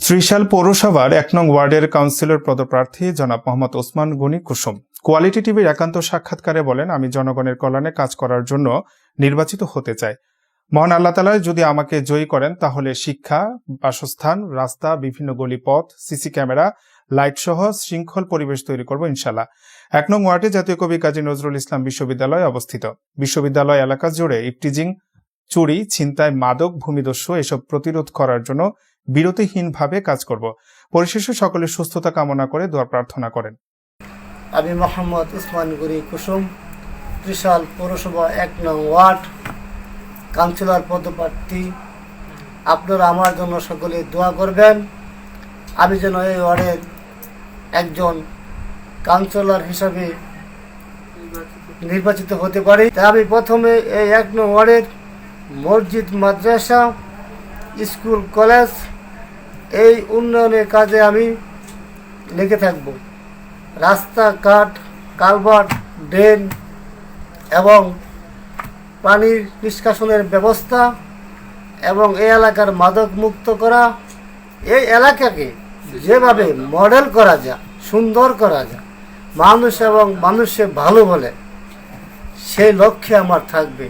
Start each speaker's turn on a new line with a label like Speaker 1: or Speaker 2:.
Speaker 1: ত্রিশাল পৌরসভার ১ নং ওয়ার্ডের কাউন্সিলর পদপ্রার্থী জনাব মোহাম্মদ ওসমান গনি কুসুম কোয়ালিটি টিভির একান্ত সাক্ষাৎকারে বলেন, আমি জনগণের কল্যাণে কাজ করার জন্য নির্বাচিত হতে চাই। মহান আল্লাহ তাআলা যদি আমাকে জয়ী করেন তাহলে শিক্ষা, বাসস্থান, রাস্তা, বিভিন্ন গলিপথ, সিসি ক্যামেরা, লাইট সহ শৃঙ্খল পরিবেশ তৈরি করব ইনশাআল্লাহ। ১ নং ওয়ার্ডে জাতীয় কবি কাজী নজরুল ইসলাম বিশ্ববিদ্যালয় অবস্থিত। বিশ্ববিদ্যালয় এলাকা জুড়ে ইফটিজিং, চুরি, ছিনতাই, মাদক, ভূমিদস্যু এসব প্রতিরোধ করার জন্য বিরতিহীনভাবে কাজ করব। পরিশেষে সকলের সুস্থতা কামনা করে দোয়া প্রার্থনা করেন।
Speaker 2: আমি মোহাম্মদ ওসমান গনি কুসুম, ত্রিশাল পৌরসভা ১ নং ওয়ার্ড কাউন্সিলর পদপ্রার্থী। আপনারা আমার জন্য সকলে দোয়া করবেন, আমি যেন এই ওয়ার্ডের একজন কাউন্সিলর হিসাবে নির্বাচিত হতে পারি। তাই আমি প্রথমে এই ১ নং ওয়ার্ডের মসজিদ, মাদ্রাসা, স্কুল, কলেজ এই উন্নয়নের কাজে আমি লেগে থাকব। রাস্তাঘাট, কালভার্ট, ড্রেন এবং পানির নিষ্কাশনের ব্যবস্থা এবং এই এলাকার মাদক মুক্ত করা, এই এলাকাকে যেভাবে মডেল করা যায়, সুন্দর করা যায়, মানুষ এবং মানুষে ভালো বলে, সেই লক্ষ্যে আমার থাকবে।